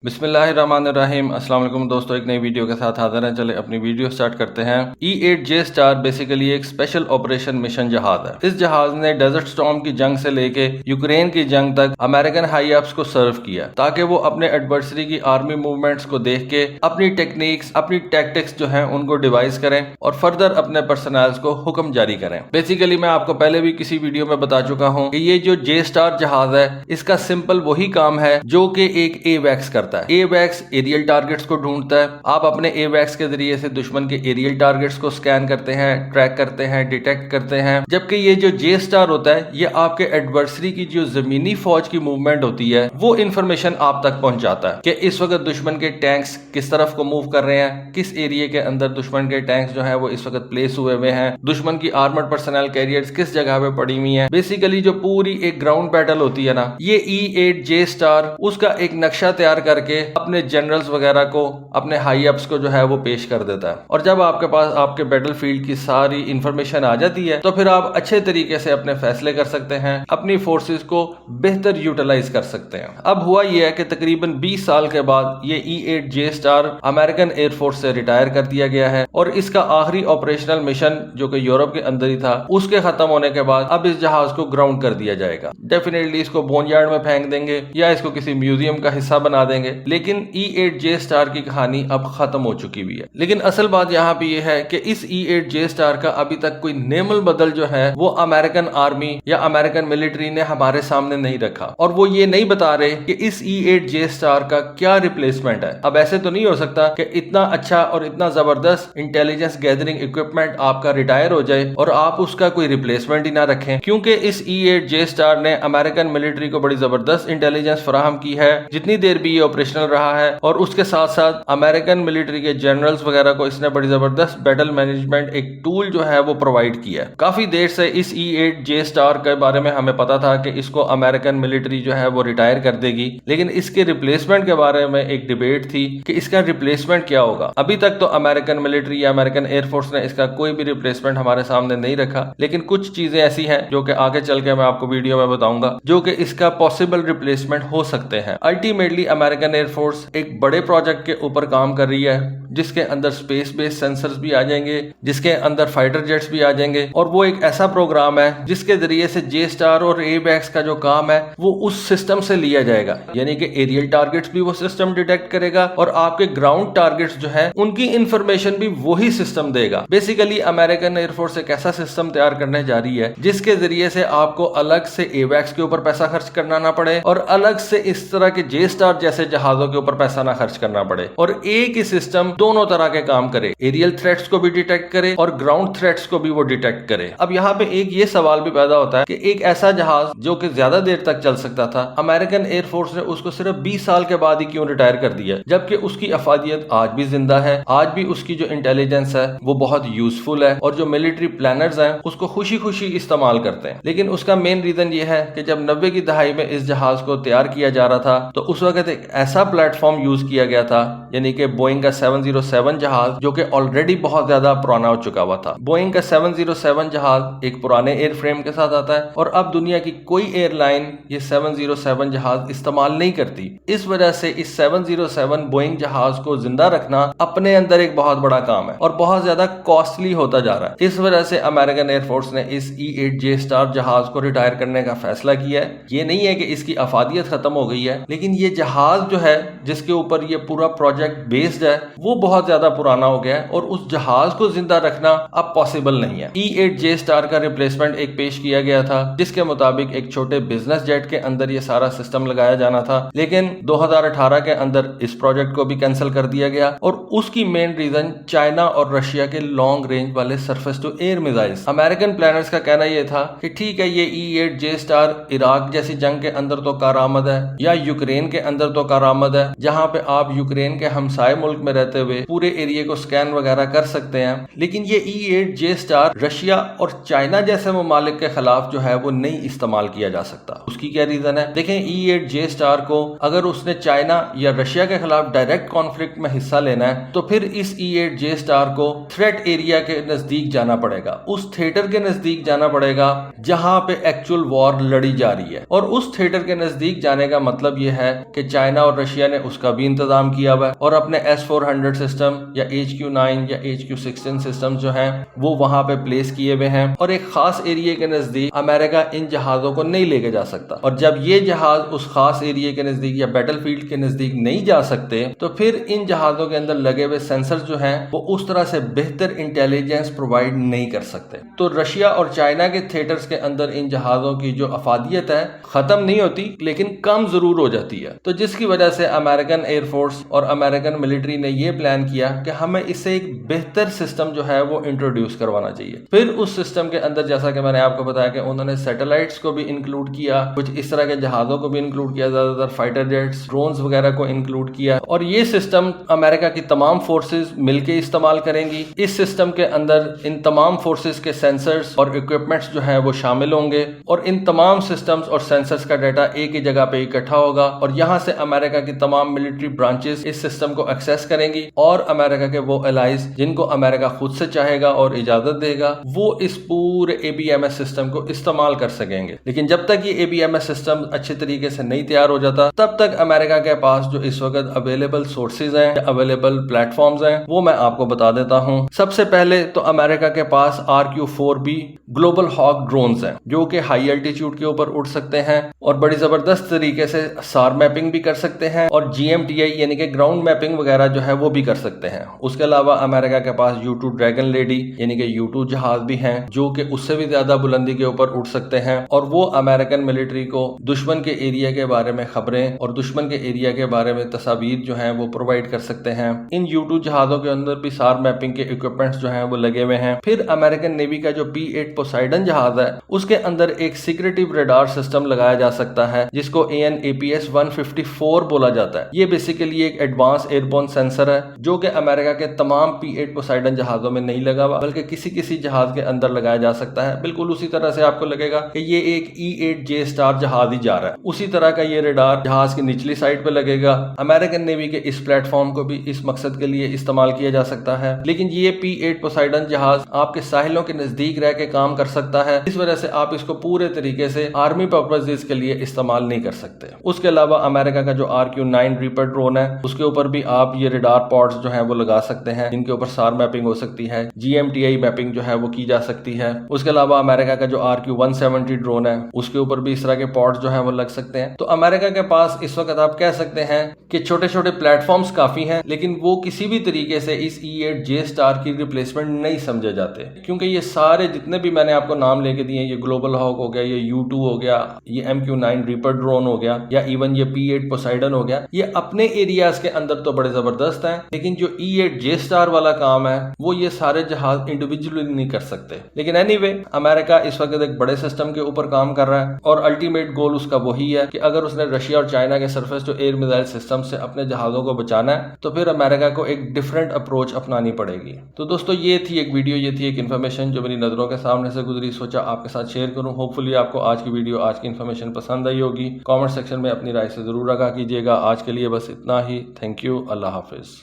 بسم اللہ الرحمن الرحیم۔ السلام علیکم دوستو، ایک نئی ویڈیو کے ساتھ حاضر ہیں۔ چلے اپنی ویڈیو سٹارٹ کرتے ہیں۔ E-8J Star بیسیکلی ایک اسپیشل آپریشن مشن جہاز ہے۔ اس جہاز نے ڈیزرٹ سٹارم کی جنگ سے لے کے یوکرین کی جنگ تک امریکن ہائی اپس کو سرو کیا تاکہ وہ اپنے ایڈورسری کی آرمی موومنٹس کو دیکھ کے اپنی ٹیکنیکس، اپنی ٹیکٹکس جو ہیں ان کو ڈیوائز کریں اور فردر اپنے پرسنلز کو حکم جاری کریں۔ بیسیکلی میں آپ کو پہلے بھی کسی ویڈیو میں بتا چکا ہوں کہ یہ جو J Star جہاز ہے اس کا سمپل وہی کام ہے جو کہ ایک AWACS کرتا ہے۔ AWACS ایریل ٹارگٹس کو ڈھونڈتا ہے۔ آپ اپنے AWACS کے ذریعے سے دشمن کے ایریل ٹارگٹس کو سکین کرتے ہیں، ٹریک کرتے ہیں، ڈیٹیکٹ کرتے ہیں، جبکہ یہ جو J Star ہوتا ہے یہ آپ کے ایڈورسری کی جو زمینی فوج کی موومنٹ ہوتی ہے وہ انفارمیشن آپ تک پہنچاتا ہے کہ اس وقت دشمن کے ٹینکس کس طرف کو موو کر رہے ہیں، کس ایریے کے اندر دشمن کے ٹینکس جو ہیں وہ اس وقت پلیس ہوئے ہیں، دشمن کی آرمڈ پرسنل کیریئرز کس جگہ پہ پڑی ہوئی ہیں۔ بیسیکلی جو پوری ایک گراؤنڈ بیٹل ہوتی ہے نا، یہ E-8J Star اس کا ایک نقشہ تیار کر کے اپنے جنرلز وغیرہ کو، اپنے ہائی اپس کو جو ہے وہ پیش کر دیتا ہے، اور جب آپ کے پاس آپ کے بیٹل فیلڈ کی ساری انفارمیشن آ جاتی ہے تو پھر آپ اچھے طریقے سے اپنے فیصلے کر سکتے ہیں، اپنی فورسز کو بہتر یوٹیلائز کر سکتے ہیں۔ اب ہوا یہ ہے کہ تقریباً 20 سال کے بعد یہ E-8J Star American air force سے ریٹائر کر دیا گیا ہے، اور اس کا آخری آپریشنل مشن جو کہ یورپ کے اندر ہی تھا اس کے ختم ہونے کے بعد اب اس جہاز کو گراؤنڈ کر دیا جائے گا۔ ڈیفینیٹلی اس کو بون یارڈ میں پھینک دیں گے یا اس کو کسی میوزیم کا حصہ بنا دیں گے، لیکن E-8J Star کی کہانی اب ختم ہو چکی ہوئی ہے۔ لیکن اصل بات یہاں پہ یہ ہے کہ اس E-8J Star کا ابھی تک کوئی نیم البدل جو ہے وہ امریکن آرمی یا امریکن ملٹری نے ہمارے سامنے نہیں رکھا، اور وہ یہ نہیں بتا رہے کہ اس E-8J Star کا کیا ریپلیسمنٹ ہے۔ اب ایسے تو نہیں ہو سکتا کہ اتنا اچھا اور اتنا زبردست انٹیلیجنس گیدرنگ اکوپمنٹ آپ کا ریٹائر ہو جائے اور آپ اس کا کوئی ریپلیسمنٹ ہی نہ رکھیں، کیونکہ اس E-8J Star نے امریکن ملٹری کو بڑی زبردست انٹیلیجنس فراہم کی ہے جتنی دیر بھی یہ آپریشنل رہا ہے، اور اس کے ساتھ ساتھ امریکن ملٹری کے جنرلز وغیرہ کو اس نے بڑی زبردست بیٹل مینجمنٹ ایک ٹول جو ہے وہ پرووائڈ کیا ہے۔ کافی دیر سے اس E-8J Star کے بارے میں ہمیں پتا تھا کہ اس کو امریکن ملٹری جو ہے وہ ریٹائر کر دے گی، لیکن اس کے ریپلیسمنٹ کے بارے میں ایک ڈیبیٹ تھی کہ اس کا ریپلیسمنٹ کیا ہوگا۔ ابھی تک تو امریکن ملٹری یا امریکن ایئر فورس نے اس کا کوئی بھی ریپلیسمنٹ ہمارے سامنے نہیں رکھا، لیکن کچھ چیزیں ایسی ہیں جو کہ آگے چل کے میں آپ کو ویڈیو میں بتاؤں گا جو کہ اس کا پاسبل ریپلیسمنٹ ہو سکتے ہیں۔ الٹیمیٹلی امریکن ایئر فورس ایک بڑے پروجیکٹ کے اوپر کام کر رہی ہے جس کے اندر اسپیس بیس سینسرز بھی آ جائیں گے، جس کے اندر فائٹر جیٹس بھی آ جائیں گے، اور وہ ایک ایسا پروگرام ہے جس کے ذریعے سے J Star اور AWACS کا جو کام ہے وہ اس سسٹم سے لیا جائے گا، یعنی کہ ایریل ٹارگٹس بھی وہ سسٹم ڈیٹیکٹ کرے گا اور آپ کے گراؤنڈ ٹارگٹس جو ہیں ان کی انفارمیشن بھی وہی سسٹم دے گا۔ بیسیکلی امریکن ایئر فورس ایک ایسا سسٹم تیار کرنے جا رہی ہے جس کے ذریعے سے آپ کو الگ سے AWACS کے اوپر پیسہ خرچ کرنا نہ پڑے اور الگ سے اس طرح کے J Star جیسے جہازوں کے اوپر پیسہ نہ خرچ کرنا پڑے، اور ایک ہی سسٹم دونوں طرح کے کام کرے، ایریل تھریٹس کو بھی ڈیٹیکٹ کرے اور گراؤنڈ تھریٹس کو بھی وہ ڈیٹیکٹ کرے۔ اب یہاں پہ ایک یہ سوال بھی پیدا ہوتا ہے کہ ایک ایسا جہاز جو کہ زیادہ دیر تک چل سکتا تھا، امریکن ایئر فورس نے اس کو صرف 20 سال کے بعد ہی کیوں ریٹائر کر دیا، جبکہ اس کی افادیت آج بھی زندہ ہے، آج بھی اس کی جو انٹیلیجنس ہے وہ بہت یوزفل ہے، اور جو ملٹری پلانرز ہیں اس کو خوشی خوشی استعمال کرتے ہیں۔ لیکن اس کا مین ریزن یہ ہے کہ جب 90 کی دہائی میں اس جہاز کو تیار کیا جا رہا تھا تو اس وقت ایک ایسا پلیٹ فارم یوز کیا گیا تھا، یعنی کہ بوئنگ کا 707 جہاز جو کہ آلریڈی بہت زیادہ پرانا ہو چکا ہوا تھا۔ بوئنگ کا 707 جہاز ایک پرانے ایئر فریم کے ساتھ آتا ہے، اور اب دنیا کی کوئی ایئر لائن یہ 707 جہاز استعمال نہیں کرتی۔ اس وجہ سے اس 707 بوئنگ جہاز کو زندہ رکھنا اپنے اندر ایک بہت بڑا کام ہے اور بہت زیادہ کاسٹلی ہوتا جا رہا ہے۔ اس وجہ سے امریکن ایئر فورس نے اس E-8J Star جہاز کو ریٹائر کرنے کا فیصلہ کیا ہے۔ یہ نہیں ہے کہ اس کی افادیت ختم ہو گئی ہے، لیکن یہ جہاز جو ہے جس کے اوپر یہ پورا پروجیکٹ بیسڈ ہے وہ بہت زیادہ پرانا ہو گیا ہے، اور اس جہاز کو زندہ رکھنا اب پاسبل نہیں ہے۔ E-8J Star کا ریپلیسمنٹ ایک پیش کیا گیا تھا جس کے مطابق ایک چھوٹے بزنس جیٹ کے اندر یہ سارا سسٹم لگایا جانا تھا، لیکن 2018 کے اندر اس پروجیکٹ کو بھی کینسل کر دیا گیا، اور اس کی مین ریزن چائنا اور رشیا کے لانگ رینج والے surface to air missiles. American planners کا کہنا یہ تھا کہ ٹھیک ہے یہ E-8J Star عراق جیسی جنگ کے اندر تو کارآمد ہے، یا یوکرین کے اندر تو کارآمد ہے، جہاں پہ آپ یوکرین کے ہمسائے ملک میں رہتے ہوئے پورے ایریا کو اسکین وغیرہ کر سکتے ہیں. لیکن یہ E8J رشیا اور چائنا جیسے ممالک کے خلاف جو ہے وہ نہیں استعمال کیا جا سکتا. اس کی کیا ریزن ہے؟ دیکھیں E8J کو اگر اس نے چائنا یا رشیا کے خلاف ڈائریکٹ کانفلکٹ میں حصہ لینا ہے تو پھر اس E8J کو تھریٹ ایریا کے نزدیک جانا پڑے گا, اس تھیٹر کے نزدیک جانا پڑے گا جہاں پہ ایکچوئل وار لڑی جا رہی ہے. اور اس تھیٹر کے نزدیک جانے کا مطلب یہ ہے کہ چائنا اور رشیا نے اس کا بھی انتظام کیا ہوا ہے اور اپنے S-400 سسٹم یا HQ-9 یا HQ-16 سسٹم جو ہیں وہ وہاں پہ پلیس کیے ہوئے ہیں, اور ایک خاص ایریا کے نزدیک امریکہ ان جہازوں کو نہیں لے کے جا سکتا. اور جب یہ جہاز اس خاص ایریا کے نزدیک یا بیٹل فیلڈ کے نزدیک نہیں جا سکتے تو پھر ان جہازوں کے اندر لگے ہوئے سینسر جو ہیں وہ اس طرح سے بہتر انٹیلیجنس پرووائڈ نہیں کر سکتے. تو رشیا اور چائنا کے تھیٹرز کے اندر ان جہازوں کی جو افادیت ہے ختم نہیں ہوتی لیکن کم ضرور ہو جاتی ہے. تو جس کی وجہ سے امریکن ایئر فورس اور امریکن ملٹری نے یہ پلان کیا کہ ہمیں اس سے ایک بہتر سسٹم جو ہے وہ انٹروڈیوس کروانا چاہیے. پھر اس سسٹم کے اندر جیسا کہ میں نے آپ کو بتایا کہ انہوں نے سیٹلائٹس کو بھی انکلوڈ کیا, کچھ اس طرح کے جہازوں کو بھی انکلوڈ کیا, زیادہ تر فائٹر جیٹس, ڈرونز وغیرہ کو انکلوڈ کیا, اور یہ سسٹم امریکہ کی تمام فورسز مل کے استعمال کریں گی. اس سسٹم کے اندر ان تمام فورسز کے سینسرز اور اکوپمنٹس جو ہیں وہ شامل ہوں گے, اور ان تمام سسٹمز اور سینسرز کا ڈیٹا ایک ہی جگہ پہ اکٹھا ہوگا, اور یہاں سے امریکہ کی تمام ملٹری برانچز اس سسٹم کو ایکسیس کریں گی, اور امریکہ کے وہ الائز جن کو امریکہ خود سے چاہے گا اور اجازت دے گا وہ اس پورے ABMS سسٹم کو استعمال کر سکیں گے. لیکن جب تک یہ ABMS سسٹم اچھے طریقے سے نہیں تیار ہو جاتا تب تک امریکہ کے پاس جو اس وقت اویلیبل سورسز ہیں, اویلیبل پلیٹ فارمز ہیں, وہ میں آپ کو بتا دیتا ہوں. سب سے پہلے تو امریکہ کے پاس RQ-4B گلوبل ہاک ڈرونز ہیں جو کہ ہائی الٹیچیوڈ کے اوپر اڑ سکتے ہیں اور بڑی زبردست طریقے سے SAR میپنگ بھی کر سکتے ہیں, اور GMTI یعنی کہ گراؤنڈ میپنگ وغیرہ جو ہے وہ بھی کر سکتے ہیں. اس کے علاوہ امریکہ کے پاس U-2 ڈریگن لیڈی یعنی کہ U-2 جہاز بھی ہیں جو کہ اس سے بھی زیادہ بلندی کے اوپر اڑ سکتے ہیں, اور وہ امریکن ملٹری کو دشمن کے ایریا کے بارے میں خبریں اور دشمن کے ایریا کے بارے میں تصاویر جو ہیں وہ پرووائڈ کر سکتے ہیں. ان U-2 جہازوں کے اندر بھی SAR میپنگ کے اکوپمنٹس جو ہیں وہ لگے ہوئے ہیں. پھر امریکن نیوی کا جو P-8 پوسائیڈن جہاز ہے اس کے اندر ایک سیکریٹو ریڈار سسٹم لگایا جا سکتا ہے جس کو AN/APS 154 بولا جاتا ہے. یہ بیسیکلی ایک ایڈوانس ایئر بورن سینسر ہے جو کہ امریکہ کے تمام P-8 پوسائیڈن جہازوں میں نہیں لگا ہوا بلکہ کسی جہاز کے اندر لگایا جا سکتا ہے. بالکل اسی طرح سے آپ کو لگے گا کہ یہ ایک E8J جہاز ہی جا رہا ہے. اسی طرح کا یہ ریڈار جہاز کی نچلی سائڈ پہ لگے گا. امریکن نیوی کے اس پلیٹ فارم کو بھی اس مقصد کے لیے استعمال کیا جا سکتا ہے. لیکن یہ P-8 پوسائیڈن جہاز آپ کے ساحلوں کے نزدیک رہ کے کام کر سکتا ہے, اس وجہ سے آپ اس کو پورے طریقے سے آرمی پرپزز کے لیے استعمال نہیں کر سکتے. اس کے علاوہ امریکہ کا جو RQ-9 ریپر ڈرون ہے اس کے اوپر بھی آپ یہ ریڈار پارٹس جو ہیں وہ لگا سکتے ہیں جن کے اوپر SAR میپنگ ہو سکتی ہے, GMTI میپنگ جو ہے وہ کی جا سکتی ہے. اس کے علاوہ امریکہ کا جو RQ-170 ڈرون ہے اس کے اوپر بھی اس طرح کے پارٹس جو ہیں وہ لگ سکتے ہیں. تو امریکہ کے پاس اس وقت آپ کہہ سکتے ہیں کہ چھوٹے چھوٹے پلیٹ فارمز کافی ہیں لیکن وہ کسی بھی طریقے سے اس E8J کی ریپلیسمنٹ نہیں سمجھے جاتے, کیونکہ یہ سارے جتنے بھی میں نے آپ کو نام لے کے دیے, یہ گلوبل ہاک ہو گیا, یہ U-2 ہو گیا, یہ MQ-9 ریپر ڈرون ہو گیا, یا ایون یہ P-8 پوسائیڈن ہو گیا, یہ اپنے ایریاز کے اندر تو بڑے زبردست ہیں لیکن جو E8J والا کام ہے وہ یہ سارے جہاز انڈیویجولی نہیں کر سکتے. لیکن anyway امریکہ اس وقت ایک بڑے سسٹم کے اوپر کام کر رہا ہے اور الٹیمیٹ گول اس کا وہی ہے کہ اگر اس نے رشیا اور چائنا کے surface to air missile system سے اپنے جہازوں کو بچانا ہے تو پھر امریکہ کو ایک ڈیفرنٹ اپروچ اپنانی پڑے گی. تو دوستو یہ تھی ایک ویڈیو, یہ تھی ایک انفارمیشن جو میری نظروں کے سامنے سے گزری, سوچا آپ کے ساتھ شیئر کروں. ہوپ فلی آپ کو آج کی ویڈیو, آج کی انفارمیشن پسند آئی ہوگی. کامنٹ سیکشن میں اپنی رائے سے ضرور آگاہ کیجیے گا. آج کے لیے بس اتنا ہی. Thank you. اللہ حافظ.